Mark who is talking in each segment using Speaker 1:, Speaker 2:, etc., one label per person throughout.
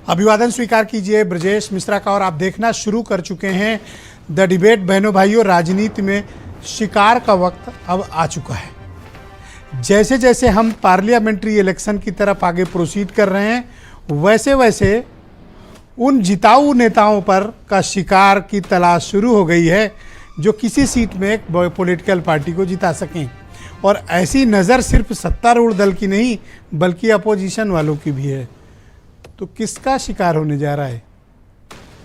Speaker 1: अभिवादन स्वीकार कीजिए ब्रजेश मिश्रा का। और आप देखना शुरू कर चुके हैं द डिबेट। बहनों भाइयों, राजनीति में शिकार का वक्त अब आ चुका है। जैसे जैसे हम पार्लियामेंट्री इलेक्शन की तरफ आगे प्रोसीड कर रहे हैं, वैसे वैसे उन जिताऊ नेताओं पर का शिकार की तलाश शुरू हो गई है जो किसी सीट में एक पॉलिटिकल पार्टी को जिता सकें। और ऐसी नज़र सिर्फ सत्तारूढ़ दल की नहीं बल्कि अपोजिशन वालों की भी है। तो किसका शिकार होने जा रहा है?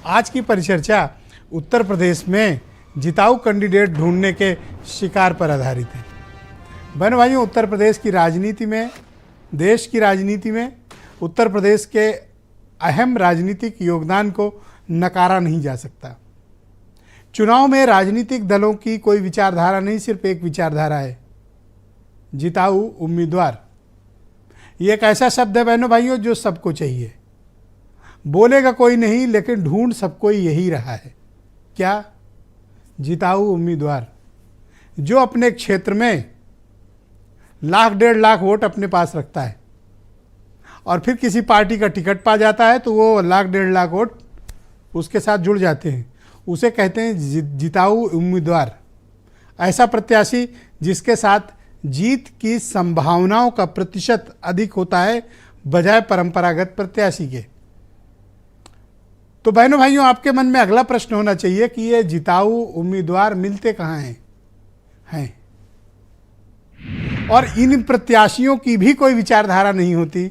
Speaker 1: आज की परिचर्चा उत्तर प्रदेश में जिताऊ कैंडिडेट ढूंढने के शिकार पर आधारित है। बहन भाइयों, उत्तर प्रदेश की राजनीति में, देश की राजनीति में उत्तर प्रदेश के अहम राजनीतिक योगदान को नकारा नहीं जा सकता। चुनाव में राजनीतिक दलों की कोई विचारधारा नहीं, सिर्फ एक विचारधारा है, जिताऊ उम्मीदवार। ये एक ऐसा शब्द है बहनों भाइयों जो सबको चाहिए। बोलेगा कोई नहीं लेकिन ढूंढ सबको यही रहा है। क्या? जिताऊ उम्मीदवार जो अपने क्षेत्र में लाख डेढ़ लाख वोट अपने पास रखता है और फिर किसी पार्टी का टिकट पा जाता है तो वो लाख डेढ़ लाख वोट उसके साथ जुड़ जाते हैं। उसे कहते हैं जिताऊ उम्मीदवार। ऐसा प्रत्याशी जिसके साथ जीत की संभावनाओं का प्रतिशत अधिक होता है बजाय परंपरागत प्रत्याशी के। तो बहनों भाइयों, आपके मन में अगला प्रश्न होना चाहिए कि ये जिताऊ उम्मीदवार मिलते कहाँ हैं? और इन प्रत्याशियों की भी कोई विचारधारा नहीं होती।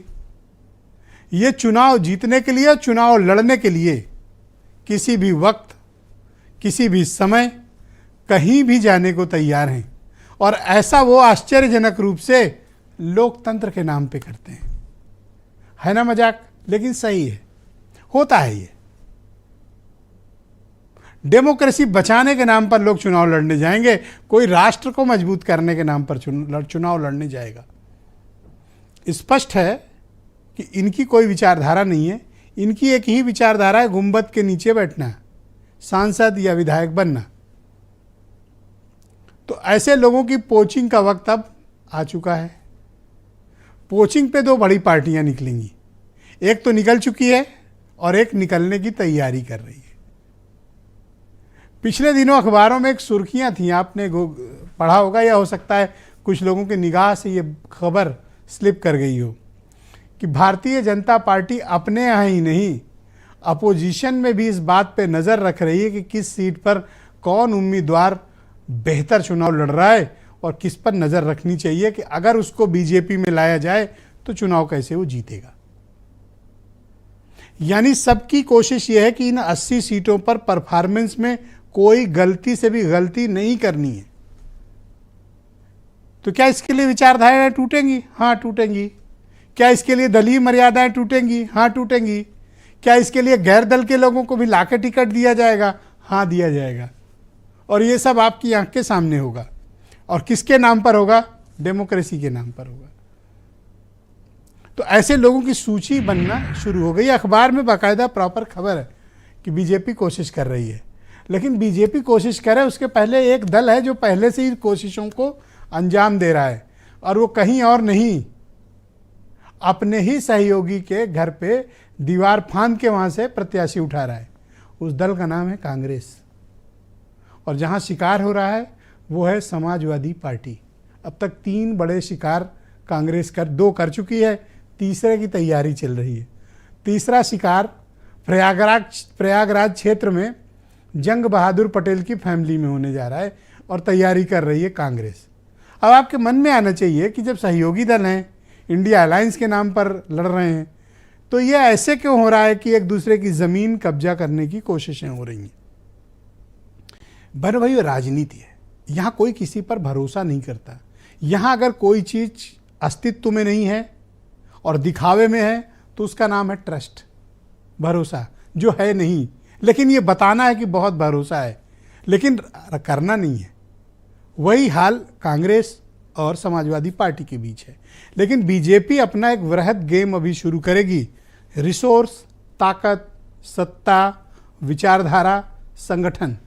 Speaker 1: ये चुनाव जीतने के लिए, चुनाव लड़ने के लिए किसी भी वक्त, किसी भी समय, कहीं भी जाने को तैयार हैं। और ऐसा वो आश्चर्यजनक रूप से लोकतंत्र के नाम पे करते हैं। है ना मजाक? लेकिन सही है, होता है ये। डेमोक्रेसी बचाने के नाम पर लोग चुनाव लड़ने जाएंगे, कोई राष्ट्र को मजबूत करने के नाम पर चुनाव लड़ने जाएगा। स्पष्ट है कि इनकी कोई विचारधारा नहीं है। इनकी एक ही विचारधारा है, गुंबद के नीचे बैठना, सांसद या विधायक बनना। तो ऐसे लोगों की पोचिंग का वक्त अब आ चुका है। पोचिंग पे दो बड़ी पार्टियां निकलेंगी। एक तो निकल चुकी है और एक निकलने की तैयारी कर रही है। पिछले दिनों अखबारों में एक सुर्खियां थी, आपने पढ़ा होगा या हो सकता है कुछ लोगों की निगाह से ये खबर स्लिप कर गई हो कि भारतीय जनता पार्टी अपने यहाँ ही नहीं, अपोजिशन में भी इस बात पे नज़र रख रही है कि किस सीट पर कौन उम्मीदवार बेहतर चुनाव लड़ रहा है और किस पर नज़र रखनी चाहिए कि अगर उसको बीजेपी में लाया जाए तो चुनाव कैसे वो जीतेगा। यानी सबकी कोशिश ये है कि इन 80 सीटों पर परफॉर्मेंस में कोई गलती से भी गलती नहीं करनी है। तो क्या इसके लिए विचारधाराएं टूटेंगी? हाँ टूटेंगी। क्या इसके लिए दलीय मर्यादाएं टूटेंगी? हाँ टूटेंगी। क्या इसके लिए गैर दल के लोगों को भी लाके टिकट दिया जाएगा? हाँ दिया जाएगा। और ये सब आपकी आंख के सामने होगा। और किसके नाम पर होगा? डेमोक्रेसी के नाम पर होगा। तो ऐसे लोगों की सूची बनना शुरू हो गई। अखबार में बाकायदा प्रॉपर खबर है कि बीजेपी कोशिश कर रही है। लेकिन बीजेपी कोशिश करे उसके पहले एक दल है जो पहले से ही कोशिशों को अंजाम दे रहा है, और वो कहीं और नहीं, अपने ही सहयोगी के घर पे दीवार फांद के वहाँ से प्रत्याशी उठा रहा है। उस दल का नाम है कांग्रेस। और जहाँ शिकार हो रहा है वो है समाजवादी पार्टी। अब तक 3 बड़े शिकार कांग्रेस 2 कर चुकी है, तीसरे की तैयारी चल रही है। तीसरा शिकार प्रयागराज क्षेत्र में जंग बहादुर पटेल की फैमिली में होने जा रहा है और तैयारी कर रही है कांग्रेस। अब आपके मन में आना चाहिए कि जब सहयोगी दल हैं, इंडिया अलायंस के नाम पर लड़ रहे हैं, तो ये ऐसे क्यों हो रहा है कि एक दूसरे की ज़मीन कब्जा करने की कोशिशें हो रही हैं? बहनों भाइयों, राजनीति है, यहाँ कोई किसी पर भरोसा नहीं करता। यहाँ अगर कोई चीज़ अस्तित्व में नहीं है और दिखावे में है तो उसका नाम है ट्रस्ट, भरोसा, जो है नहीं। लेकिन ये बताना है कि बहुत भरोसा है, लेकिन करना नहीं है। वही हाल कांग्रेस और समाजवादी पार्टी के बीच है। लेकिन बीजेपी अपना एक वृहद गेम अभी शुरू करेगी। रिसोर्स, ताकत, सत्ता, विचारधारा, संगठन,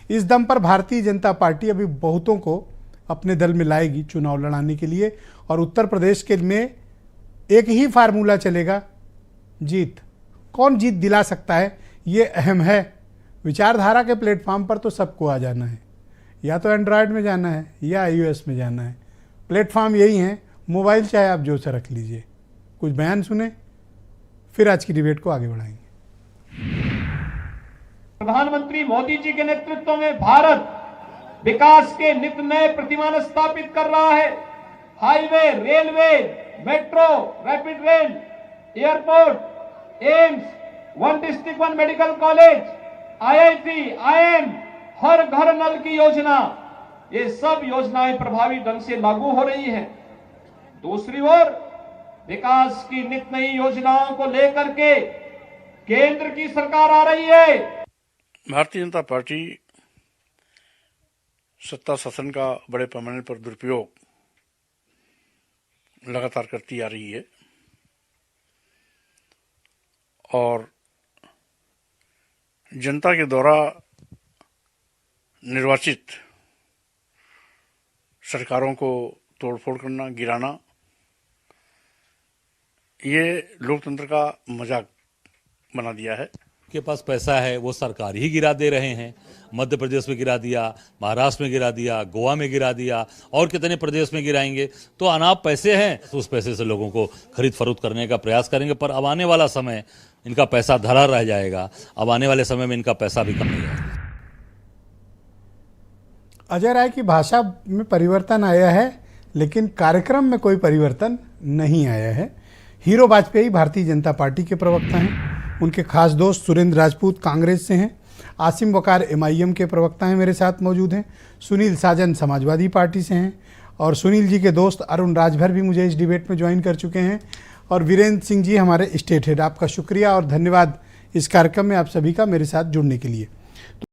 Speaker 1: इस दम पर भारतीय जनता पार्टी अभी बहुतों को अपने दल में लाएगी चुनाव लड़ाने के लिए। और उत्तर प्रदेश के में एक ही फार्मूला चलेगा, जीत। कौन जीत दिला सकता है, ये अहम है। विचारधारा के प्लेटफॉर्म पर तो सबको आ जाना है, या तो एंड्रॉयड में जाना है या iOS में जाना है। प्लेटफॉर्म यही है, मोबाइल चाहे आप जो से रख लीजिए। कुछ बयान सुने, फिर आज की डिबेट को आगे बढ़ाएंगे।
Speaker 2: प्रधानमंत्री मोदी जी के नेतृत्व में भारत विकास के नित नए प्रतिमान स्थापित कर रहा है। Highway, railway, metro, rapid rail, airport, AIIMS, one district one medical college, IIT, IIM, हर घर नल की योजना, ये सब योजनाएं प्रभावी ढंग से लागू हो रही हैं। दूसरी ओर विकास की नित नई योजनाओं को लेकर के केंद्र की सरकार आ रही है।
Speaker 3: भारतीय जनता पार्टी सत्ता शासन का बड़े पैमाने पर दुरुपयोग लगातार करती आ रही है और जनता के द्वारा निर्वाचित सरकारों को तोड़फोड़ करना, गिराना, ये लोकतंत्र का मजाक बना दिया है।
Speaker 4: के पास पैसा है वो सरकार ही गिरा दे रहे हैं। मध्य प्रदेश में गिरा दिया, महाराष्ट्र में गिरा दिया, गोवा में गिरा दिया, और कितने प्रदेश में गिराएंगे। तो अनाप पैसे हैं, तो उस पैसे से लोगों को खरीद फरोख्त करने का प्रयास करेंगे, पर अब आने वाला समय इनका पैसा धरा रह जाएगा। अब आने वाले समय में इनका पैसा भी कम नहीं जाएगा।
Speaker 1: अजय राय की भाषा में परिवर्तन आया है, लेकिन कार्यक्रम में कोई परिवर्तन नहीं आया है। हीरो वाजपेयी भारतीय जनता पार्टी के प्रवक्ता हैं। उनके खास दोस्त सुरेंद्र राजपूत कांग्रेस से हैं। आसिम वकार MIM के प्रवक्ता हैं, मेरे साथ मौजूद हैं। सुनील साजन समाजवादी पार्टी से हैं और सुनील जी के दोस्त अरुण राजभर भी मुझे इस डिबेट में ज्वाइन कर चुके हैं। और वीरेंद्र सिंह जी हमारे स्टेट हेड, आपका शुक्रिया और धन्यवाद इस कार्यक्रम में आप सभी का मेरे साथ जुड़ने के लिए।